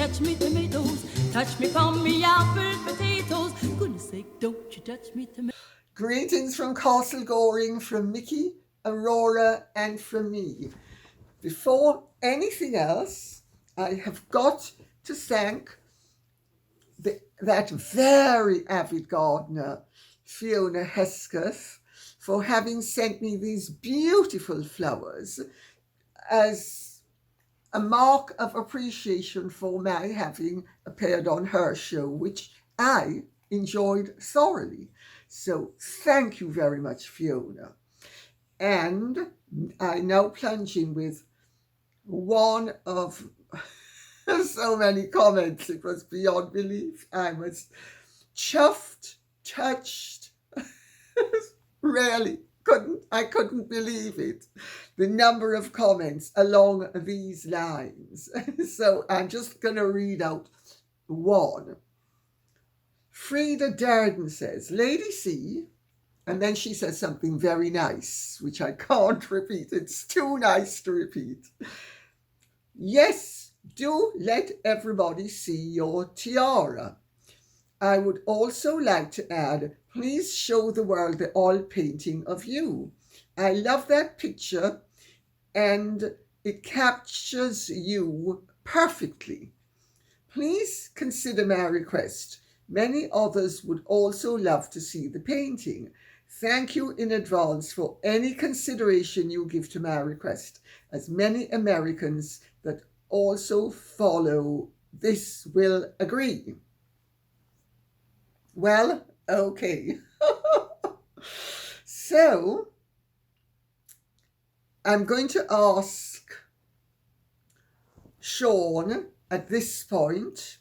touch me tomatoes. Touch me from me apple potatoes. Goodness sake, don't you touch me tomatoes. Greetings from Castle Goring, from Mickey, Aurora, and from me. Before anything else, I have got to thank that very avid gardener, Fiona Hesketh, for having sent me these beautiful flowers as a mark of appreciation for my having appeared on her show, which I enjoyed thoroughly. So thank you very much, Fiona. And I now plunge in with one of so many comments. It was beyond belief. I was chuffed, touched, really couldn't believe it. The number of comments along these lines. So I'm just going to read out one. Frida Darden says, Lady C, and then she says something very nice, which I can't repeat. It's too nice to repeat. Yes, do let everybody see your tiara. I would also like to add, please show the world the oil painting of you. I love that picture and it captures you perfectly. Please consider my request. Many others would also love to see the painting. Thank you in advance for any consideration you give to my request, as many Americans that also follow this will agree. Well, okay. So, I'm going to ask Sean at this point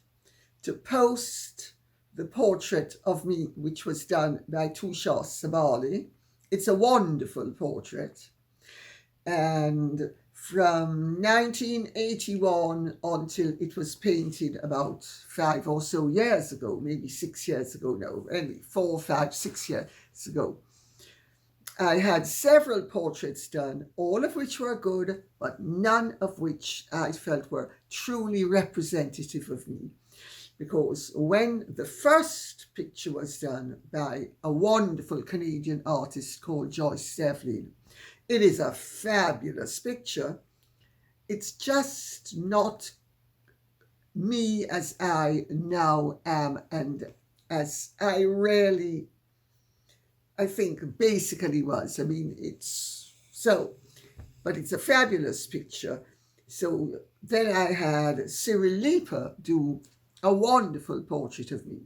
to post the portrait of me, which was done by Tushar Sabali. It's a wonderful portrait. And from 1981 until it was painted about 5 or so years ago, maybe 6 years ago now, anyway, 4, 5, 6 years ago, I had several portraits done, all of which were good, but none of which I felt were truly representative of me. Because when the first picture was done by a wonderful Canadian artist called Joyce Devlin, it is a fabulous picture. It's just not me as I now am and as I really, I think, basically was. I mean, but it's a fabulous picture. So then I had Cyril Leeper do a wonderful portrait of me.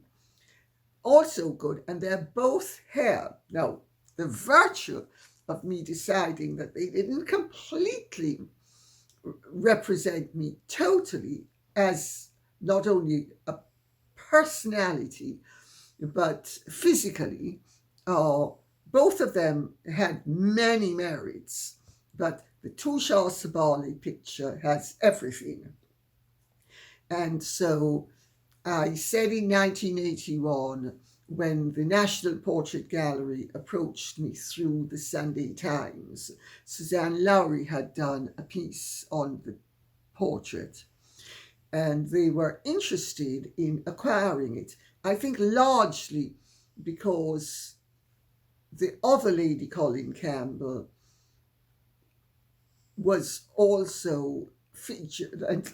Also good, and they're both here. Now, the virtue of me deciding that they didn't completely represent me totally as not only a personality, but physically, both of them had many merits, but the Tushar Sabali picture has everything. And so I said in 1981, when the National Portrait Gallery approached me through the Sunday Times, Suzanne Lowry had done a piece on the portrait, and they were interested in acquiring it. I think largely because the other lady, Colin Campbell, was also featured and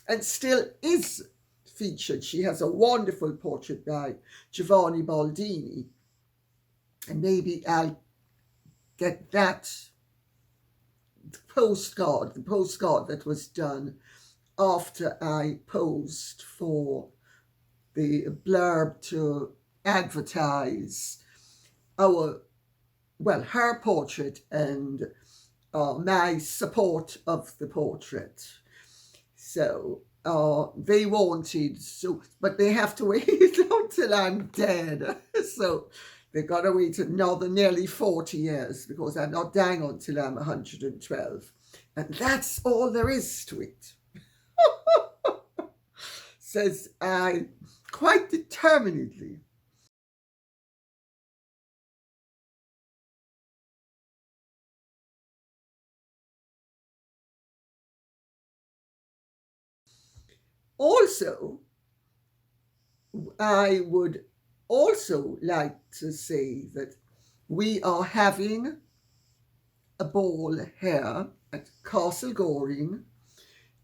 and still is featured. She has a wonderful portrait by Giovanni Baldini, and maybe I'll get that the postcard that was done after I posed for the blurb to advertise her portrait and my support of the portrait. So they wanted, but they have to wait until I'm dead. So they've got to wait another nearly 40 years because I'm not dying until I'm 112. And that's all there is to it. Says I quite determinedly. Also, I would also like to say that we are having a ball here at Castle Goring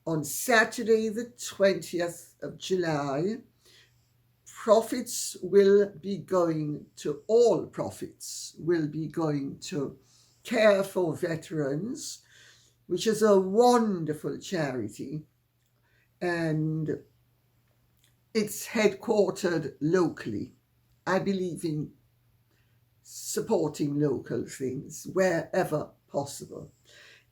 on Saturday the 20th of July. All profits will be going to Care for Veterans, which is a wonderful charity, and it's headquartered locally. I believe in supporting local things wherever possible.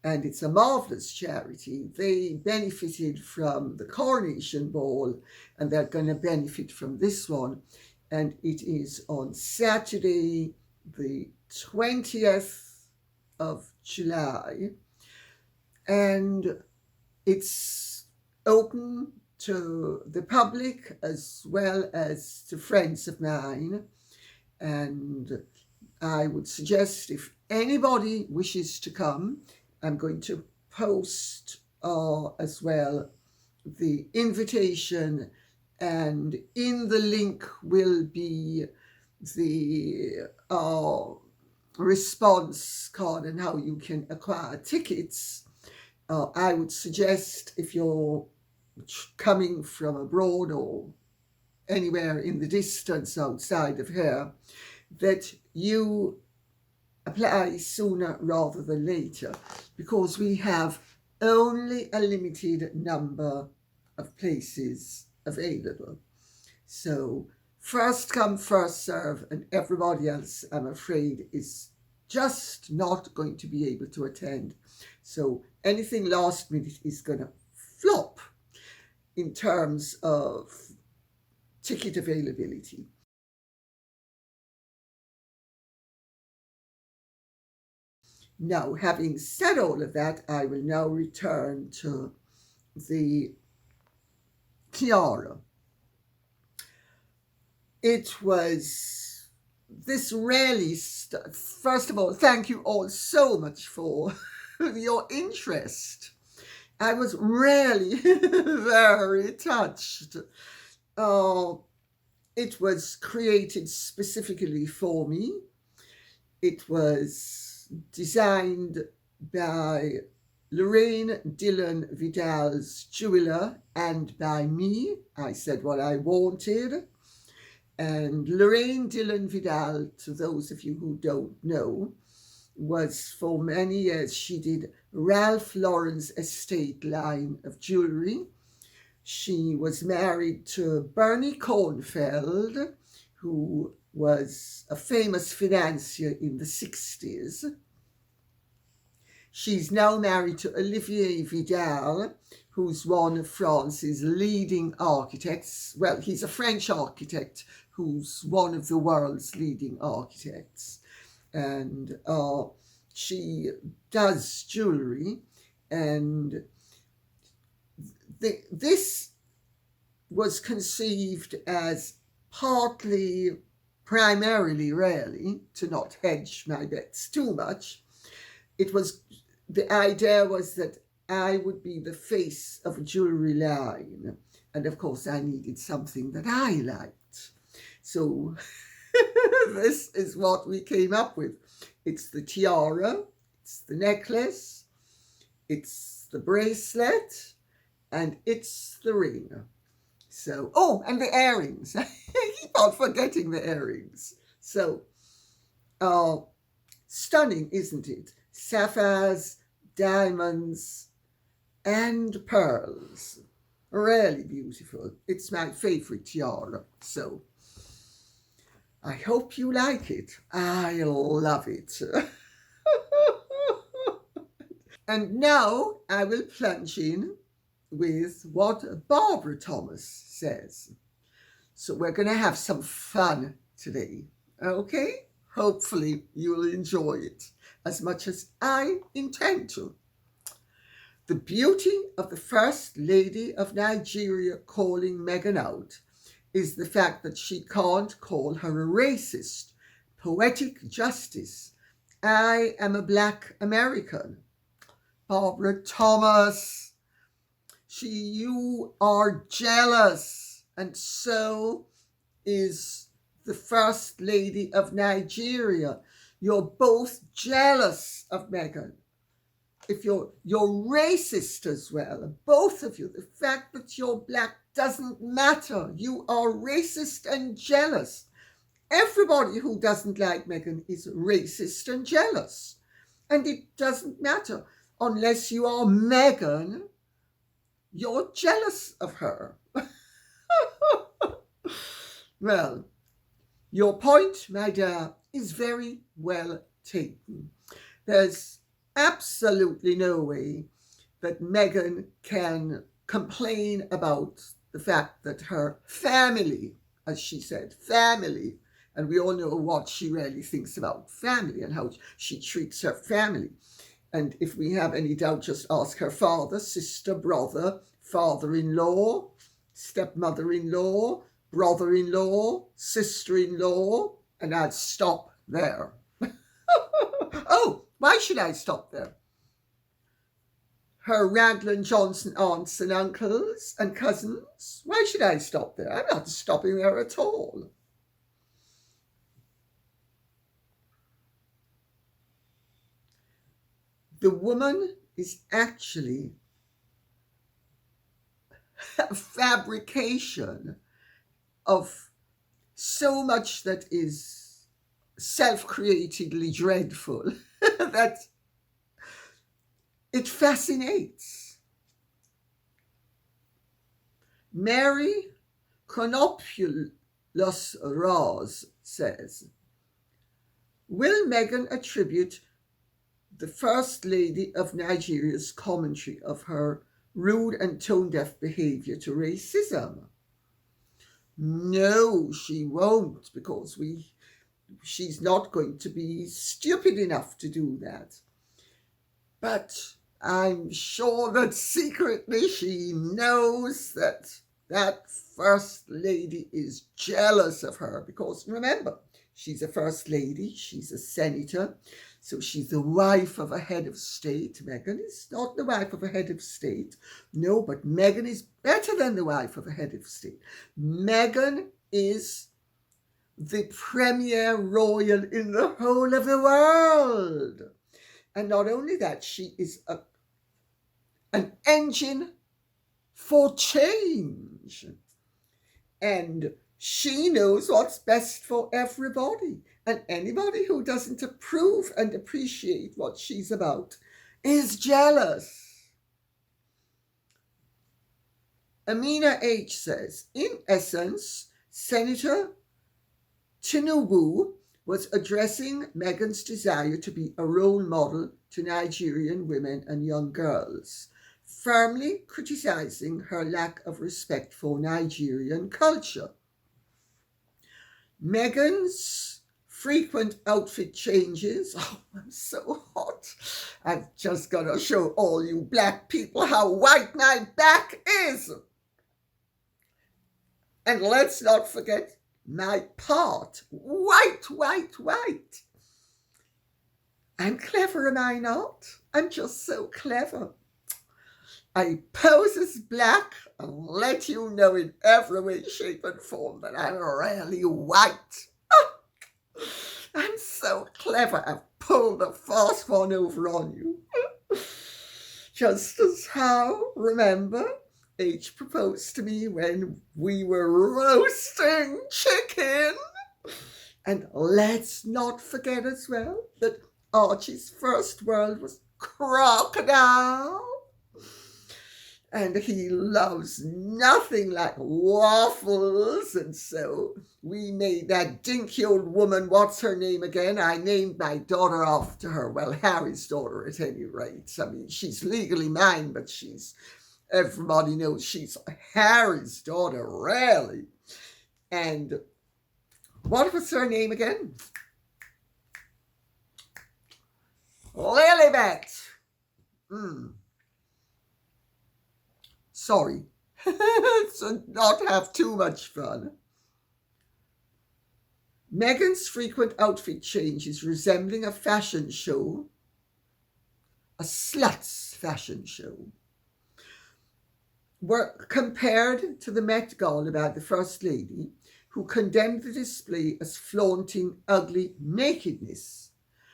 And it's a marvellous charity. They benefited from the Coronation Ball, and they're going to benefit from this one. And it is on Saturday, the 20th of July. And it's open to the public as well as to friends of mine. And I would suggest if anybody wishes to come, I'm going to post as well the invitation, and in the link will be the response card and how you can acquire tickets. I would suggest if you're coming from abroad or anywhere in the distance outside of here, that you apply sooner rather than later, because we have only a limited number of places available. So first come, first serve, and everybody else, I'm afraid, is just not going to be able to attend. So anything last minute is going to flop in terms of ticket availability. Now, having said all of that, I will now return to the tiara. It was this really, first of all, thank you all so much for your interest. I was really very touched. It was created specifically for me. It was designed by Lorraine Dillon Vidal's jeweller and by me. I said what I wanted. And Lorraine Dillon Vidal, to those of you who don't know, was for many years, she did Ralph Lauren's estate line of jewellery. She was married to Bernie Kornfeld, who was a famous financier in the 60s. She's now married to Olivier Vidal, who's one of France's leading architects. Well, he's a French architect who's one of the world's leading architects. And she does jewellery, and this was conceived as primarily, really, to not hedge my bets too much. The idea was that I would be the face of a jewellery line. And of course, I needed something that I liked. So this is what we came up with. It's the tiara, it's the necklace, it's the bracelet, and it's the ring. So, and the earrings. I keep on forgetting the earrings. So, stunning, isn't it? Sapphires, diamonds, and pearls. Really beautiful. It's my favorite tiara. So, I hope you like it. I love it. And now I will plunge in with what Barbara Thomas says. So we're going to have some fun today, okay? Hopefully you'll enjoy it as much as I intend to. The beauty of the First Lady of Nigeria calling Meghan out is the fact that she can't call her a racist. Poetic justice. I am a Black American. Barbara Thomas. You are jealous, and so is the First Lady of Nigeria. You're both jealous of Meghan. If you're racist as well, both of you. The fact that you're black doesn't matter. You are racist and jealous. Everybody who doesn't like Meghan is racist and jealous. And it doesn't matter. Unless you are Meghan, you're jealous of her. Well, your point, my dear, is very well taken. There's absolutely no way that Meghan can complain about the fact that her family, as she said, family, and we all know what she really thinks about family and how she treats her family. And if we have any doubt, just ask her father, sister, brother, father-in-law, stepmother-in-law, brother-in-law, sister-in-law, and I'd stop there. Oh, why should I stop there? Her Raglan Johnson aunts and uncles and cousins, why should I stop there? I'm not stopping there at all. The woman is actually a fabrication of so much that is self-createdly dreadful that it fascinates. Mary Chronopoulos Raz says, will Meghan attribute the First Lady of Nigeria's commentary of her rude and tone-deaf behaviour to racism? No, she won't, because she's not going to be stupid enough to do that. But I'm sure that secretly she knows that that First Lady is jealous of her, because remember, she's a First Lady, she's a senator, so she's the wife of a head of state. Meghan is not the wife of a head of state. No, but Meghan is better than the wife of a head of state. Meghan is the premier royal in the whole of the world. And not only that, she is an engine for change. And she knows what's best for everybody. And anybody who doesn't approve and appreciate what she's about is jealous. Amina H. says, in essence, Senator Tinubu was addressing Meghan's desire to be a role model to Nigerian women and young girls, firmly criticizing her lack of respect for Nigerian culture. Meghan's frequent outfit changes. Oh, I'm so hot. I've just got to show all you black people how white my back is. And let's not forget my part. White, white, white. I'm clever, am I not? I'm just so clever. I pose as black and let you know in every way, shape and form that I'm really white. I'm so clever. I've pulled a fast one over on you. Just as how, remember, H proposed to me when we were roasting chicken. And let's not forget as well that Archie's first word was crocodile. And he loves nothing like waffles. And so we made that dinky old woman, what's her name again? I named my daughter after her. Well, Harry's daughter at any rate. I mean, she's legally mine, but everybody knows she's Harry's daughter, really. And what was her name again? Lilibet. Sorry, so not have too much fun. Meghan's frequent outfit changes resembling a fashion show, a slut's fashion show. were compared to the Met Gala by the First Lady, who condemned the display as flaunting ugly nakedness.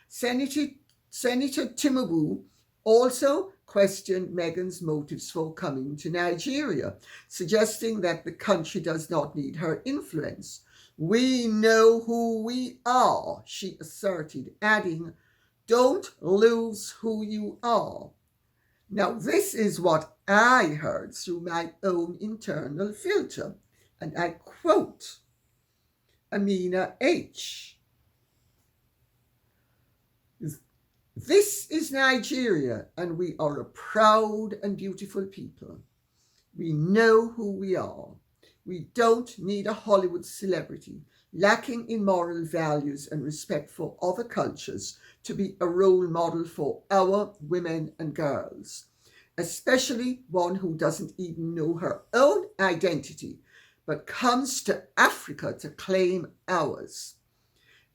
Senator Tinubu also questioned Meghan's motives for coming to Nigeria, suggesting that the country does not need her influence. We know who we are, she asserted, adding, don't lose who you are. Now, this is what I heard through my own internal filter, and I quote Amina H. This is Nigeria, and we are a proud and beautiful people. We know who we are. We don't need a Hollywood celebrity lacking in moral values and respect for other cultures to be a role model for our women and girls, especially one who doesn't even know her own identity, but comes to Africa to claim ours.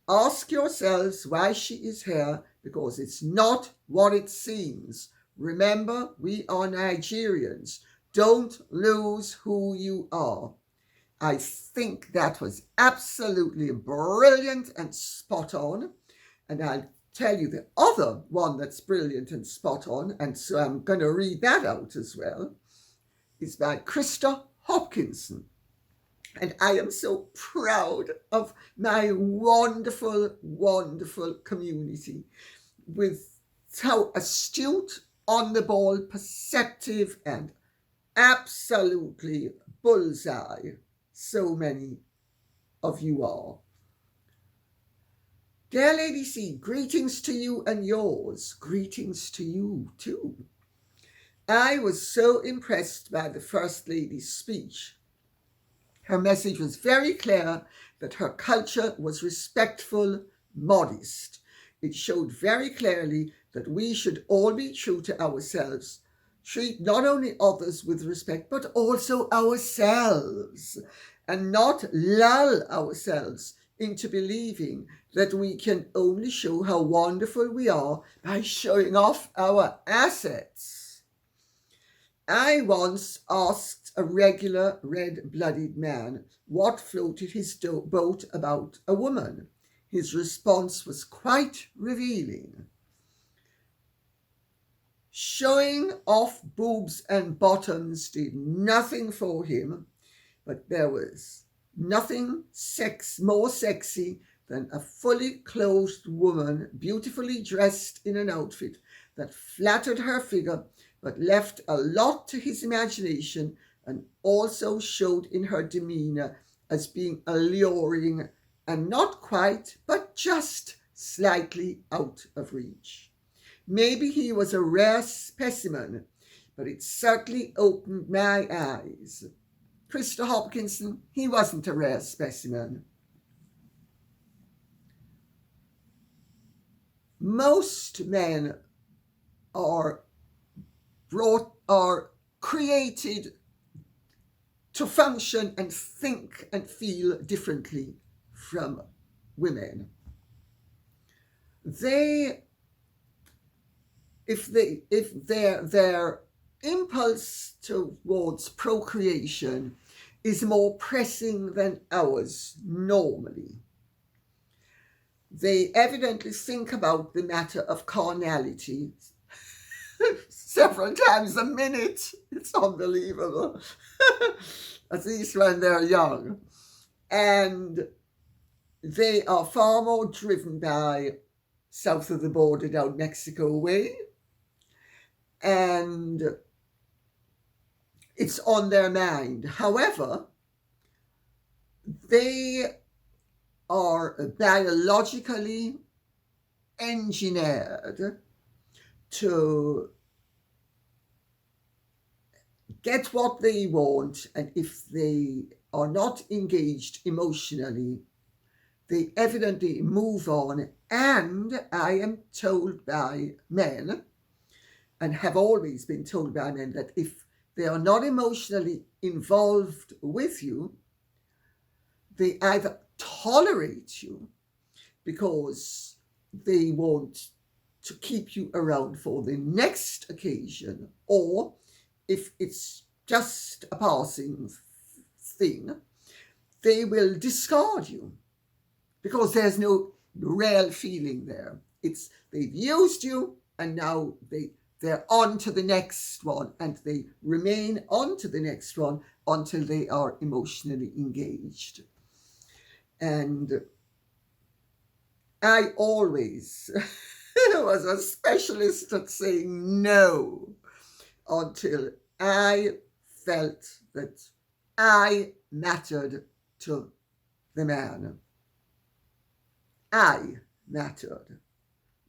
Ask yourselves why she is here, because it's not what it seems. Remember, we are Nigerians. Don't lose who you are. I think that was absolutely brilliant and spot on. And I'll tell you the other one that's brilliant and spot on, and so I'm going to read that out as well, is by Krista Hopkinson. And I am so proud of my wonderful, wonderful community with how astute, on the ball, perceptive, and absolutely bullseye so many of you are. Dear Lady C, greetings to you and yours. Greetings to you too. I was so impressed by the First Lady's speech. Her message was very clear that her culture was respectful, modest. It showed very clearly that we should all be true to ourselves, treat not only others with respect, but also ourselves, and not lull ourselves into believing that we can only show how wonderful we are by showing off our assets. I once asked a regular red-blooded man what floated his boat about a woman. His response was quite revealing. Showing off boobs and bottoms did nothing for him, but there was nothing more sexy than a fully clothed woman, beautifully dressed in an outfit that flattered her figure but left a lot to his imagination, and also showed in her demeanor as being alluring and not quite, but just slightly out of reach. Maybe he was a rare specimen, but it certainly opened my eyes. Krista Hopkinson, he wasn't a rare specimen. Most men are created to function and think and feel differently from women. If their impulse towards procreation is more pressing than ours normally, they evidently think about the matter of carnality several times a minute. It's unbelievable. At least when they're young. And they are far more driven by south of the border down Mexico way. And it's on their mind. However, they are biologically engineered to get what they want, and if they are not engaged emotionally, they evidently move on. And I am told by men, and have always been told by men, that if they are not emotionally involved with you, they either tolerate you because they want to keep you around for the next occasion, or if it's just a passing thing, they will discard you because there's no real feeling there. It's they've used you and now they're on to the next one, and they remain on to the next one until they are emotionally engaged. And I always was a specialist at saying no until I felt that I mattered to the man. I mattered.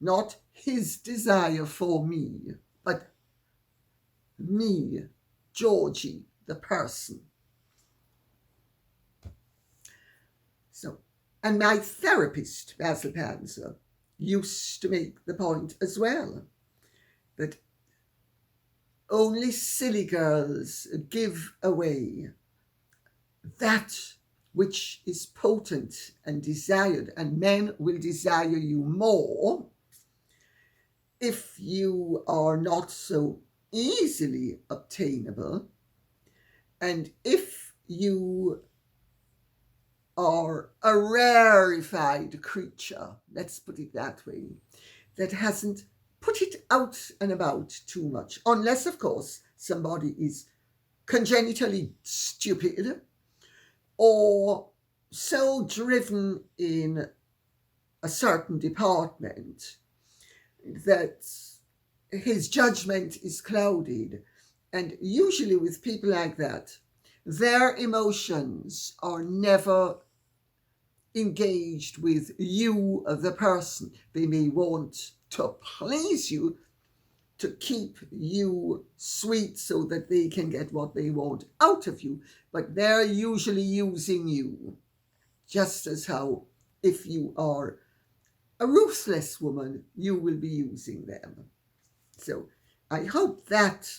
Not his desire for me, but me, Georgie, the person. So, and my therapist, Basil Panzer, used to make the point as well that only silly girls give away that which is potent and desired, and men will desire you more if you are not so easily obtainable, and if you are a rarefied creature, let's put it that way, that hasn't put it out and about too much, unless, of course, somebody is congenitally stupid or so driven in a certain department that his judgment is clouded. And usually with people like that, their emotions are never engaged with you, the person. They may want to please you, to keep you sweet so that they can get what they want out of you, but they're usually using you, just as how if you are a ruthless woman, you will be using them. So I hope that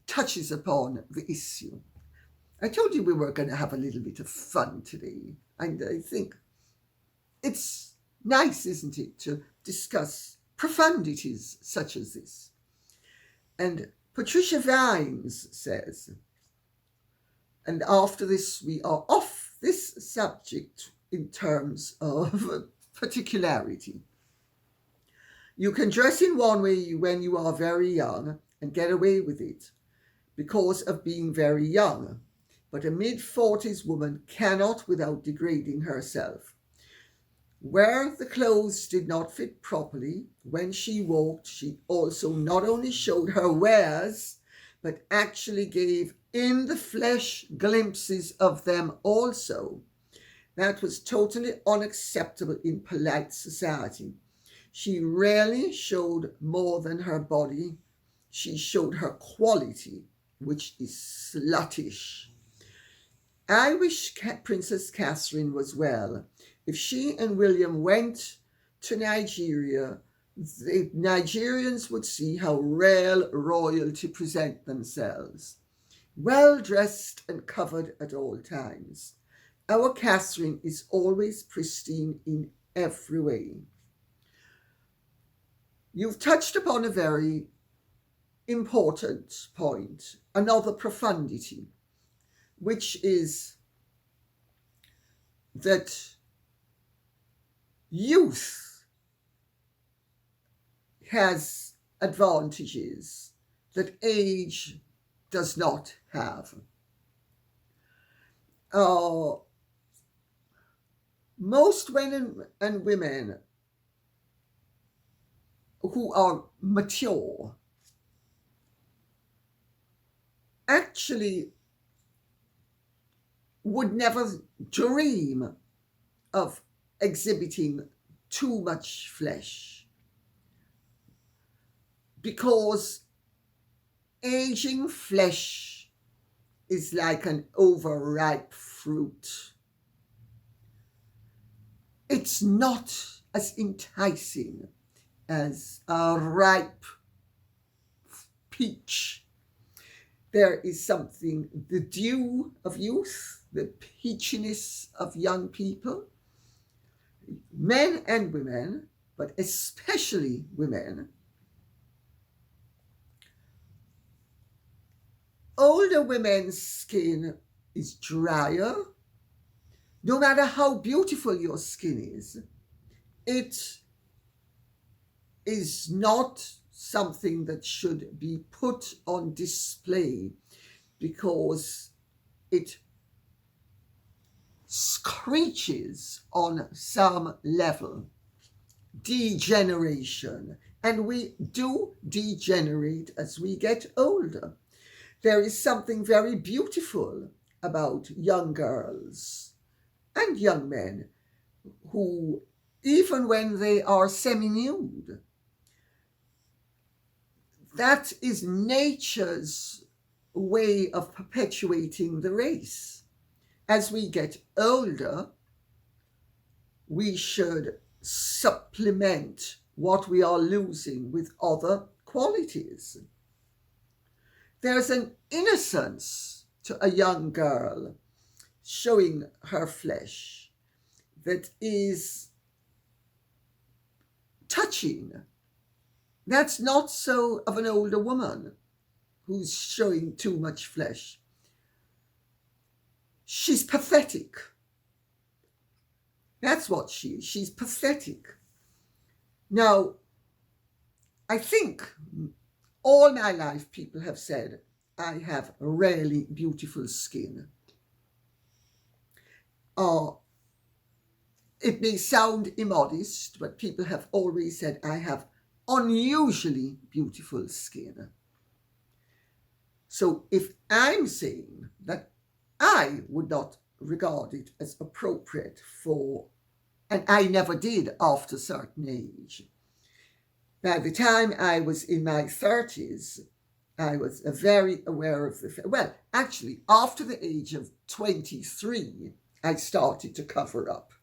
touches upon the issue. I told you we were going to have a little bit of fun today, and I think it's nice, isn't it, to discuss profundities such as this. And Patricia Vines says, and after this we are off this subject in terms of particularity. You can dress in one way when you are very young and get away with it because of being very young, but a mid-40s woman cannot without degrading herself. Where the clothes did not fit properly, when she walked, she also not only showed her wares, but actually gave in the flesh glimpses of them also. That was totally unacceptable in polite society. She rarely showed more than her body. She showed her quality, which is sluttish. I wish Princess Catherine was well. If she and William went to Nigeria, the Nigerians would see how real royalty present themselves, well dressed and covered at all times. Our Catherine is always pristine in every way. You've touched upon a very important point, another profundity, which is that youth has advantages that age does not have. Most men and women who are mature actually would never dream of exhibiting too much flesh, because aging flesh is like an overripe fruit. It's not as enticing as a ripe peach. There is something, the dew of youth, the peachiness of young people, men and women, but especially women. Older older women's skin is drier. No matter how beautiful your skin is, it is not something that should be put on display because it screeches on some level. Degeneration. And we do degenerate as we get older. There is something very beautiful about young girls and young men who, even when they are semi-nude, that is nature's way of perpetuating the race. As we get older, we should supplement what we are losing with other qualities. There's an innocence to a young girl showing her flesh that is touching. That's not so of an older woman who's showing too much flesh. She's pathetic. That's what she is. She's pathetic. Now, I think all my life people have said I have really beautiful skin. It may sound immodest, but people have always said I have unusually beautiful skin. So if I'm saying that I would not regard it as appropriate for, and I never did after a certain age. By the time I was in my 30s, I was very aware of well, actually, after the age of 23, I started to cover up.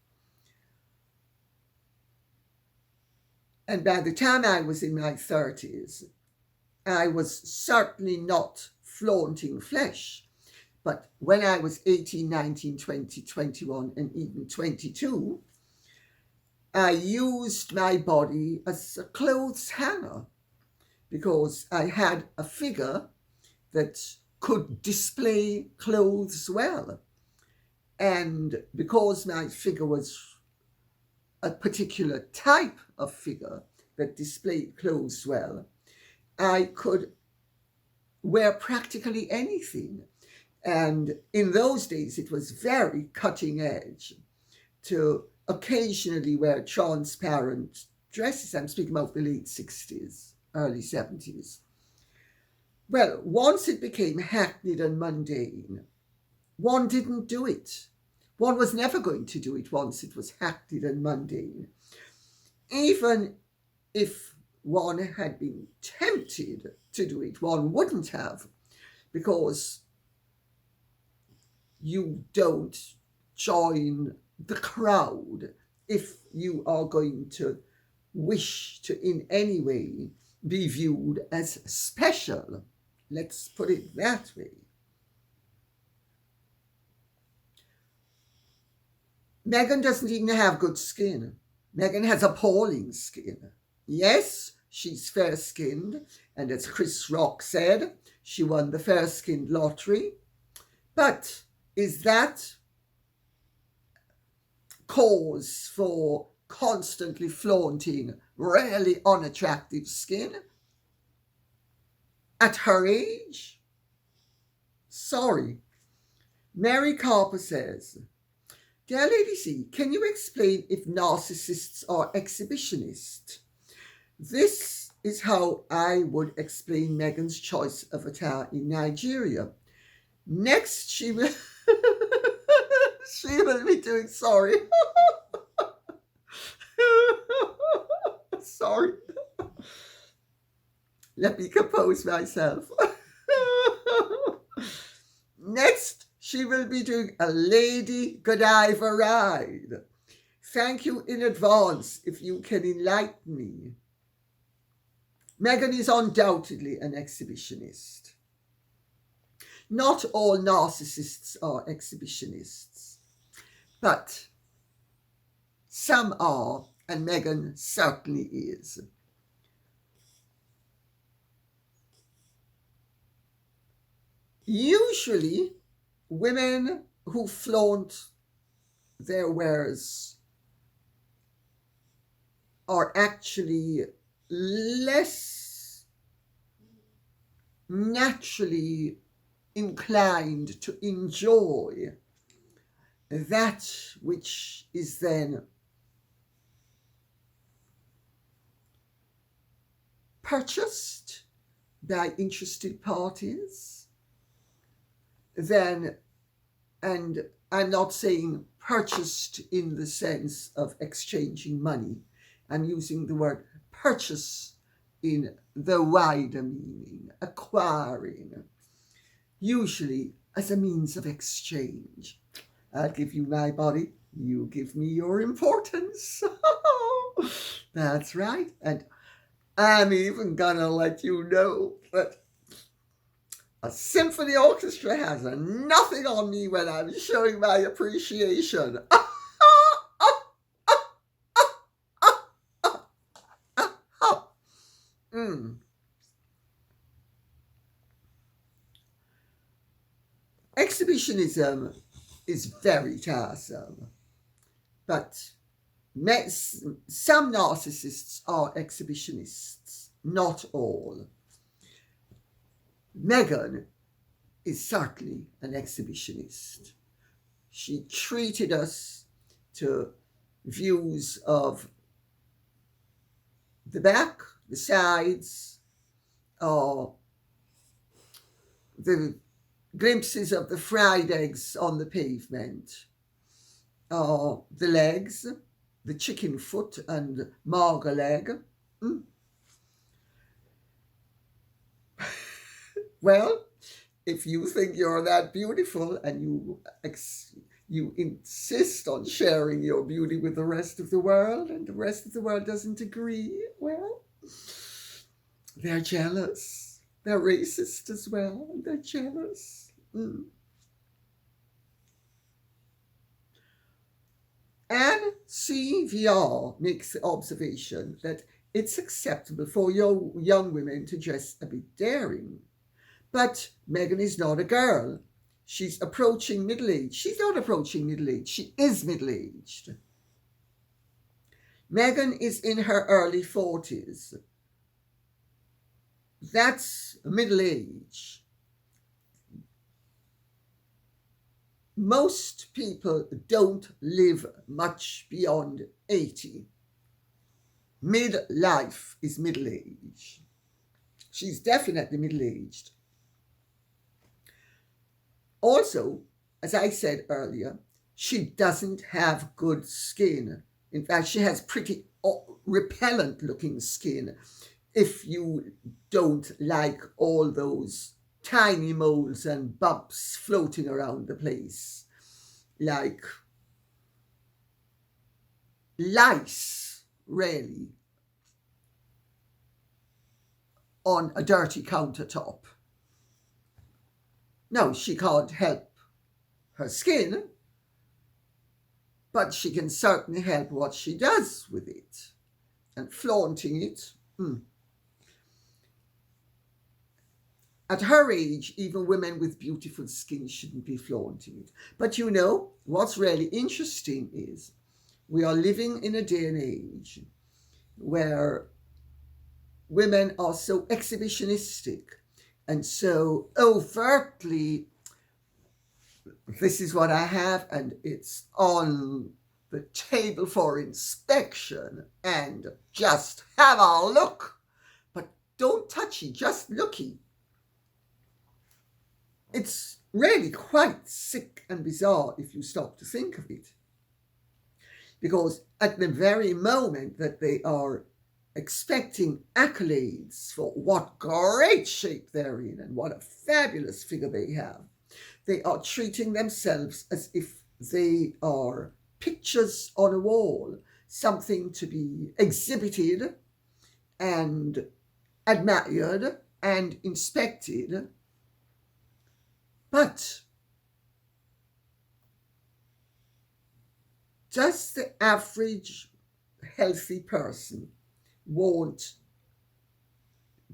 And by the time I was in my 30s, I was certainly not flaunting flesh. But when I was 18, 19, 20, 21, and even 22, I used my body as a clothes hanger because I had a figure that could display clothes well. And because my figure was a particular type of figure that displayed clothes well, I could wear practically anything. And in those days, it was very cutting edge to occasionally wear transparent dresses. I'm speaking about the late 60s, early 70s. Well, once it became hackneyed and mundane, one didn't do it. One was never going to do it once it was hackneyed and mundane. Even if one had been tempted to do it, one wouldn't have, because you don't join the crowd if you are going to wish to in any way be viewed as special. Let's put it that way. Meghan doesn't even have good skin. Meghan has appalling skin. Yes, she's fair-skinned, and as Chris Rock said, she won the fair-skinned lottery. But is that cause for constantly flaunting really unattractive skin at her age? Sorry. Mary Carper says, "Dear Lady C, can you explain if narcissists are exhibitionists? This is how I would explain Meghan's choice of attire in Nigeria. Next, she will be doing, sorry. Sorry. Let me compose myself. Next, she will be doing a Lady Godiva ride. Thank you in advance if you can enlighten me. Meghan is undoubtedly an exhibitionist. Not all narcissists are exhibitionists, but some are, and Meghan certainly is. Usually, women who flaunt their wares are actually less naturally inclined to enjoy that which is then purchased by interested parties, then, and I'm not saying purchased in the sense of exchanging money, I'm using the word purchase in the wider meaning, acquiring, usually as a means of exchange. I'll give you my body, you give me your importance. That's right. And I'm even gonna let you know that a symphony orchestra has nothing on me when I'm showing my appreciation. Exhibitionism is very tiresome, but some narcissists are exhibitionists, not all. Meghan is certainly an exhibitionist. She treated us to views of the back, the sides, or the glimpses of the fried eggs on the pavement, or the legs, the chicken foot and marga leg. Well, if you think you're that beautiful and you insist on sharing your beauty with the rest of the world, and the rest of the world doesn't agree, well, they're jealous. They're racist as well, and they're jealous. Anne CVR makes the observation that it's acceptable for young women to dress a bit daring. But Meghan is not a girl. She's approaching middle age. She's not approaching middle age. She is middle-aged. Meghan is in her early 40s. That's middle age. Most people don't live much beyond 80. Midlife is middle age. She's definitely middle-aged. Also, as I said earlier, she doesn't have good skin. In fact, she has pretty repellent-looking skin if you don't like all those tiny moles and bumps floating around the place, like lice, really, on a dirty countertop. No, she can't help her skin, but she can certainly help what she does with it, and flaunting it. At her age, even women with beautiful skin shouldn't be flaunting it. But you know, what's really interesting is we are living in a day and age where women are so exhibitionistic and so overtly, this is what I have and it's on the table for inspection, and just have a look, but don't touchy, just looky. It's really quite sick and bizarre if you stop to think of it. Because at the very moment that they are expecting accolades for what great shape they're in and what a fabulous figure they have, they are treating themselves as if they are pictures on a wall, something to be exhibited and admired and inspected. But does the average healthy person want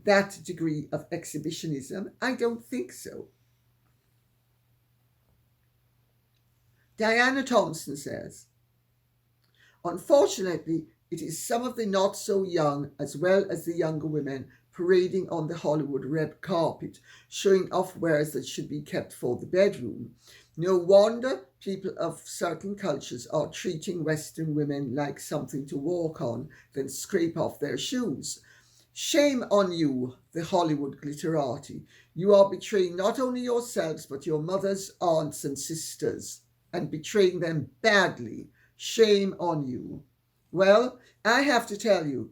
that degree of exhibitionism? I don't think so. Diana Thompson says, unfortunately, it is some of the not so young as well as the younger women parading on the Hollywood red carpet, showing off wares that should be kept for the bedroom. No wonder people of certain cultures are treating Western women like something to walk on, then scrape off their shoes. Shame on you, the Hollywood glitterati. You are betraying not only yourselves, but your mothers, aunts, and sisters, and betraying them badly. Shame on you. Well, I have to tell you,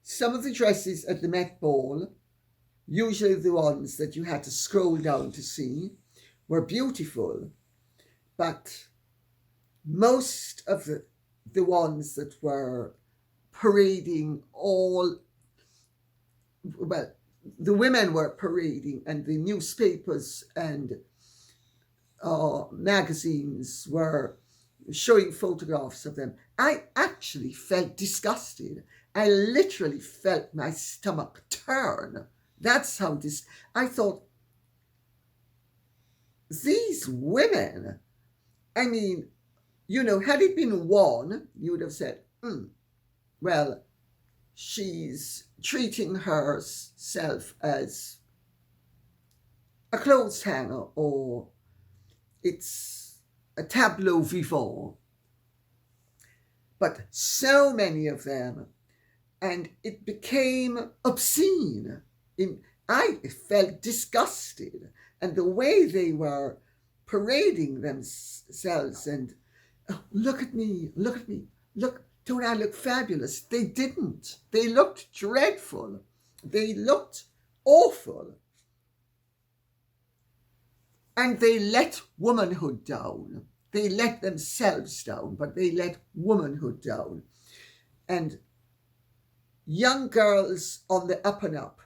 some of the dresses at the Met Ball, usually the ones that you had to scroll down to see, were beautiful, but most of the ones that were parading all, well, the women were parading and the newspapers and magazines were showing photographs of them. I actually felt disgusted. I literally felt my stomach turn. That's how this, I thought, these women, I mean, you know, had it been one, you would have said, well, she's treating herself as a clothes hanger, or it's a tableau vivant. But so many of them, and it became obscene. I felt disgusted, and the way they were parading themselves and, oh, look at me, look, don't I look fabulous? They didn't. They looked dreadful. They looked awful. And they let womanhood down. They let themselves down, but they let womanhood down. And young girls on the up and up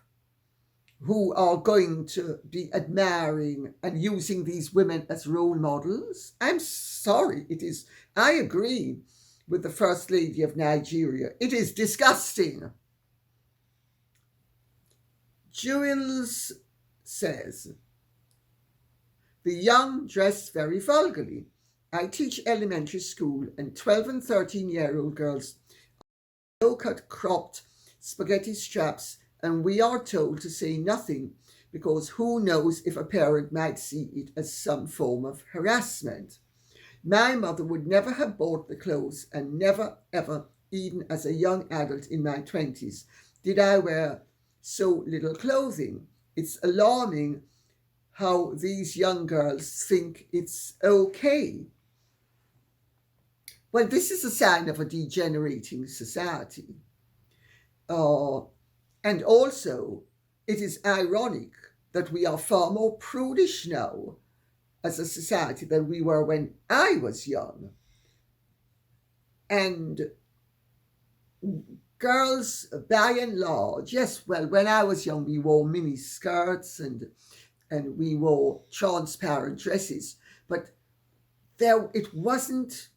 who are going to be admiring and using these women as role models, I'm sorry, it is, I agree with the First Lady of Nigeria. It is disgusting. Jules says, the young dress very vulgarly. I teach elementary school, and 12 and 13-year-old girls are low-cut cropped spaghetti straps, and we are told to say nothing because who knows if a parent might see it as some form of harassment. My mother would never have bought the clothes, and never ever, even as a young adult in my 20s, did I wear so little clothing. It's alarming how these young girls think it's okay. Well, this is a sign of a degenerating society. And also, it is ironic that we are far more prudish now as a society than we were when I was young. And girls, by and large, yes, well, when I was young, we wore mini skirts and we wore transparent dresses, but it wasn't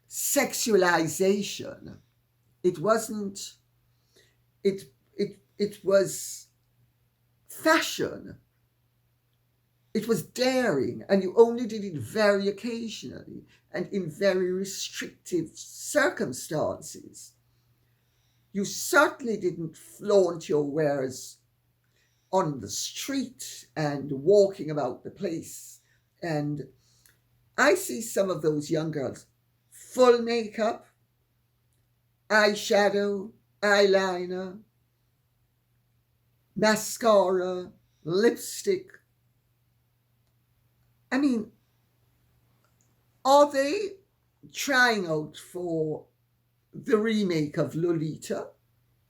sexualization. It wasn't, it was fashion. It was daring, and you only did it very occasionally and in very restrictive circumstances. You certainly didn't flaunt your wares on the street and walking about the place. And I see some of those young girls, full makeup, eyeshadow, eyeliner, mascara, lipstick. I mean, are they trying out for the remake of Lolita?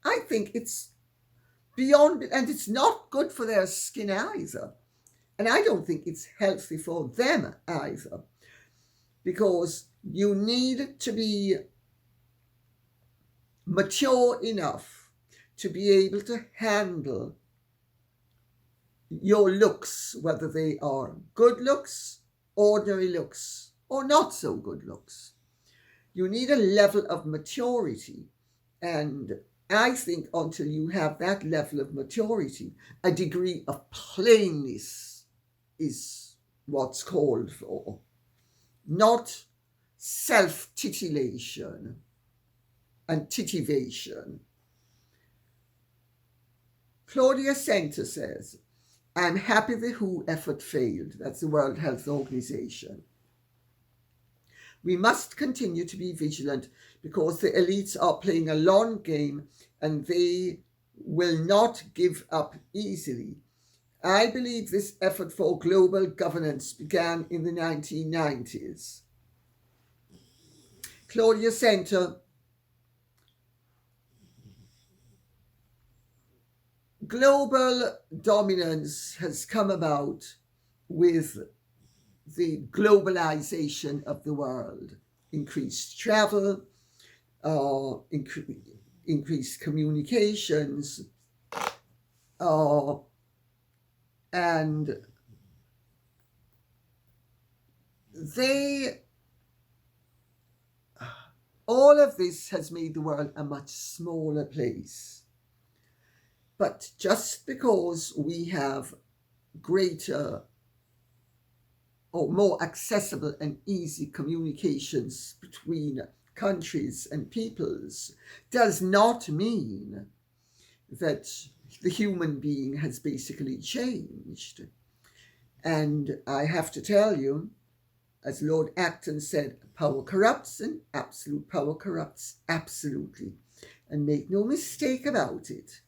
I think it's beyond, and it's not good for their skin either. And I don't think it's healthy for them either, because you need to be mature enough to be able to handle your looks, whether they are good looks, ordinary looks, or not so good looks. You need a level of maturity, and I think until you have that level of maturity, a degree of plainness is what's called for. not self-titillation and titivation. Claudia Center says, I'm happy the WHO effort failed. That's the World Health Organization. We must continue to be vigilant because the elites are playing a long game and they will not give up easily. I believe this effort for global governance began in the 1990s. Claudia Center, global dominance has come about with the globalization of the world, increased travel, increased communications, and all of this has made the world a much smaller place. But just because we have greater or more accessible and easy communications between countries and peoples does not mean that the human being has basically changed. And I have to tell you, as Lord Acton said, power corrupts and absolute power corrupts absolutely. And make no mistake about it,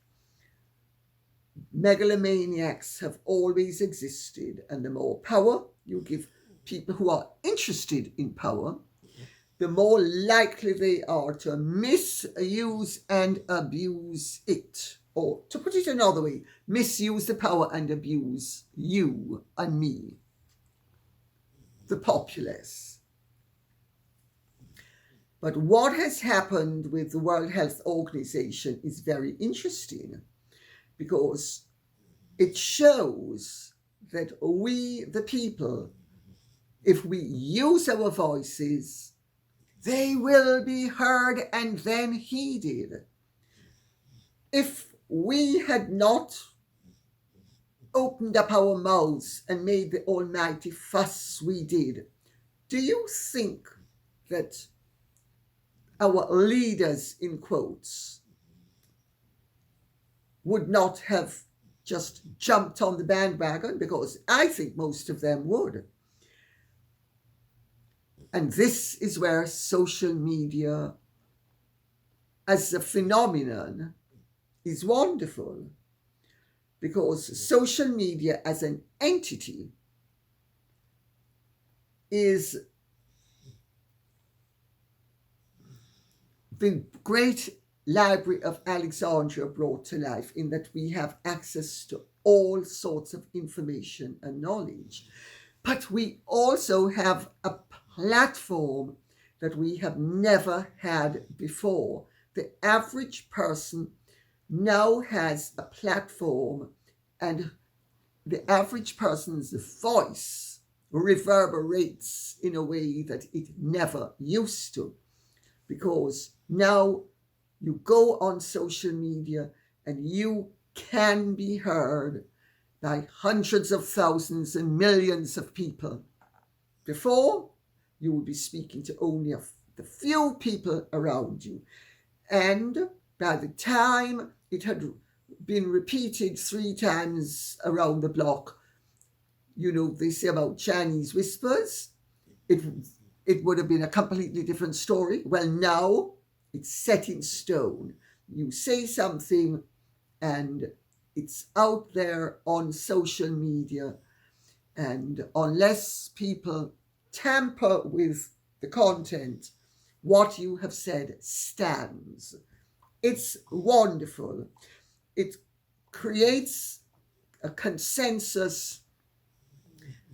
megalomaniacs have always existed, and the more power you give people who are interested in power, the more likely they are to misuse and abuse it. Or to put it another way, misuse the power and abuse you and me, the populace. But what has happened with the World Health Organization is very interesting, because it shows that we, the people, if we use our voices, they will be heard and then heeded. If we had not opened up our mouths and made the almighty fuss we did, do you think that our leaders, in quotes, would not have just jumped on the bandwagon? Because I think most of them would. And this is where social media as a phenomenon is wonderful, because social media as an entity is the great Library of Alexandria brought to life, in that we have access to all sorts of information and knowledge. But we also have a platform that we have never had before. The average person now has a platform, and the average person's voice reverberates in a way that it never used to, because now you go on social media and you can be heard by hundreds of thousands and millions of people. Before, you would be speaking to only the few people around you. And by the time it had been repeated 3 times around the block, you know, they say about Chinese whispers, it would have been a completely different story. Well, now it's set in stone. You say something and it's out there on social media, and unless people tamper with the content, what you have said stands. It's wonderful. It creates a consensus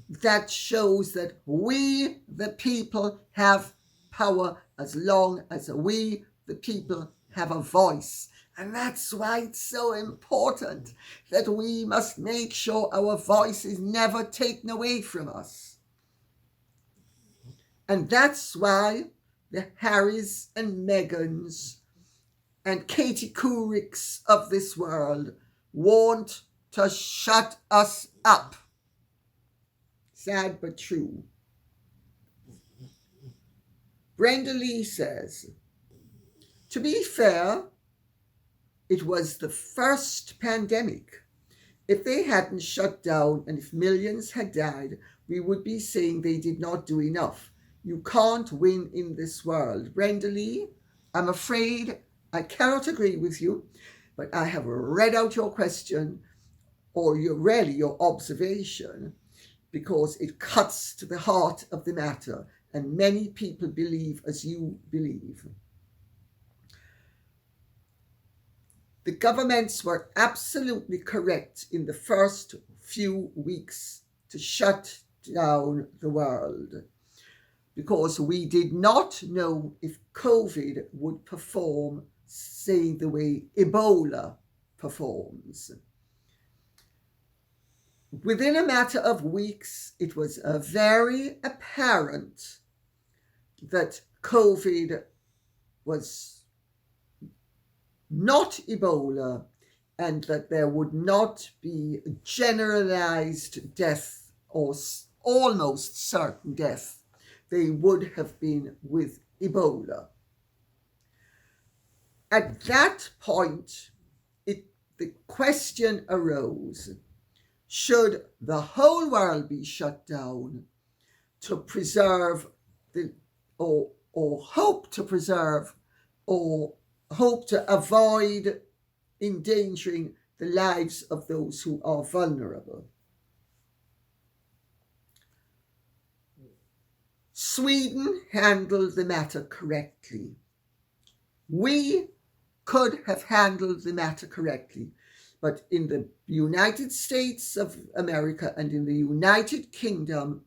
that shows that we, the people, have power as long as we, the people, have a voice. And that's why it's so important that we must make sure our voice is never taken away from us. And that's why the Harrys and Meghans and Katie Courics of this world want to shut us up. Sad but true. Brenda Lee says, to be fair, it was the first pandemic. If they hadn't shut down and if millions had died, we would be saying they did not do enough. You can't win in this world. Brenda Lee, I'm afraid I cannot agree with you, but I have read out your question, or your observation, because it cuts to the heart of the matter, and many people believe as you believe. The governments were absolutely correct in the first few weeks to shut down the world, because we did not know if COVID would perform, say, the way Ebola performs. Within a matter of weeks, it was very apparent that COVID was not Ebola and that there would not be generalized death or almost certain death. They would have been with Ebola. At that point, the question arose, should the whole world be shut down to preserve or hope to preserve or hope to avoid endangering the lives of those who are vulnerable? Sweden handled the matter correctly. We could have handled the matter correctly, but in the United States of America and in the United Kingdom,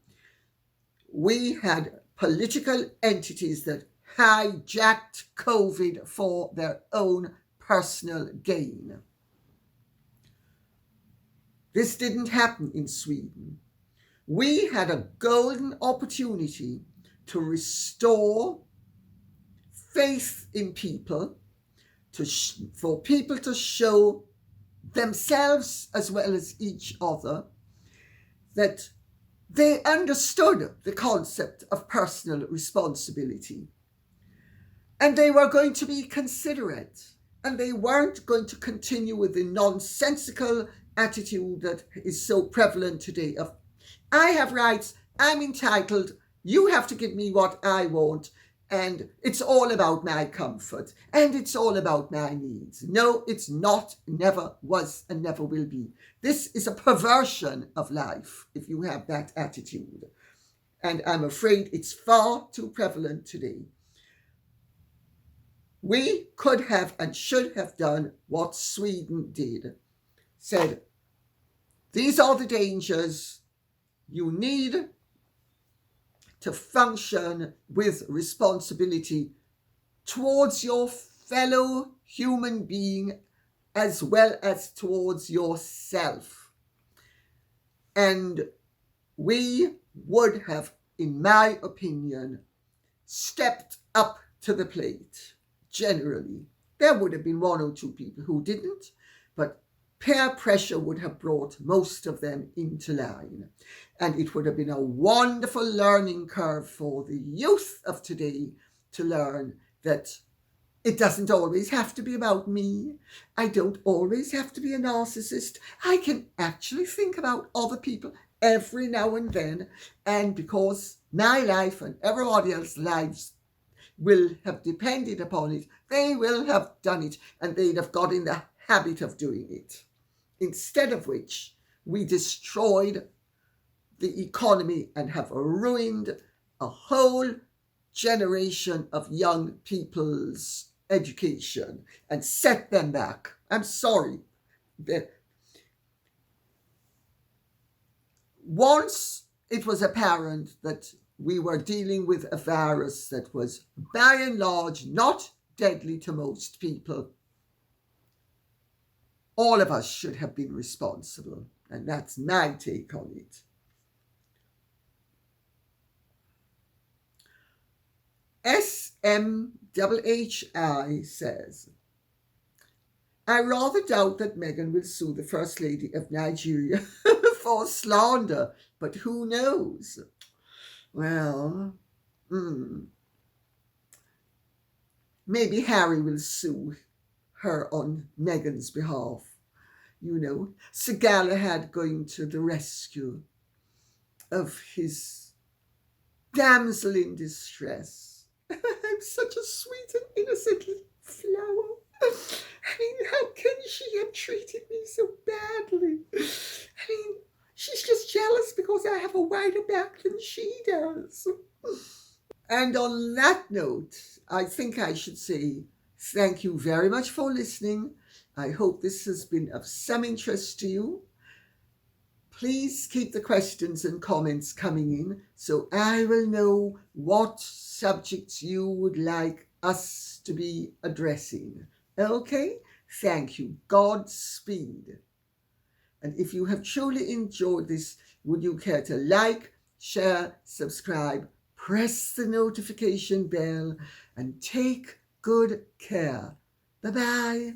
we had political entities that hijacked COVID for their own personal gain. This didn't happen in Sweden. We had a golden opportunity to restore faith in people, for people to show themselves as well as each other that they understood the concept of personal responsibility, and they were going to be considerate, and they weren't going to continue with the nonsensical attitude that is so prevalent today of, I have rights, I'm entitled, you have to give me what I want, and it's all about my comfort, and it's all about my needs. No, it's not, never was, and never will be. This is a perversion of life if you have that attitude. And I'm afraid it's far too prevalent today. We could have and should have done what Sweden did. Said, these are the dangers. You need to function with responsibility towards your fellow human being as well as towards yourself. And we would have, in my opinion, stepped up to the plate. Generally, there would have been one or two people who didn't, but peer pressure would have brought most of them into line. And it would have been a wonderful learning curve for the youth of today to learn that it doesn't always have to be about me. I don't always have to be a narcissist. I can actually think about other people every now and then. And because my life and everybody else's lives will have depended upon it, they will have done it, and they'd have got in the habit of doing it. Instead of which, we destroyed the economy and have ruined a whole generation of young people's education and set them back. I'm sorry. Once it was apparent that we were dealing with a virus that was by and large not deadly to most people, all of us should have been responsible. And that's my take on it. SMHHI says, I rather doubt that Meghan will sue the First Lady of Nigeria for slander, but who knows? Well, maybe Harry will sue her on Meghan's behalf. You know, Sir Galahad going to the rescue of his damsel in distress. I'm such a sweet and innocent little flower. I mean, how can she have treated me so badly? I mean, she's just jealous because I have a wider back than she does. And on that note, I think I should say thank you very much for listening. I hope this has been of some interest to you. Please keep the questions and comments coming in so I will know what subjects you would like us to be addressing. Okay? Thank you. Godspeed. And if you have truly enjoyed this, would you care to like, share, subscribe, press the notification bell, and take good care. Bye-bye.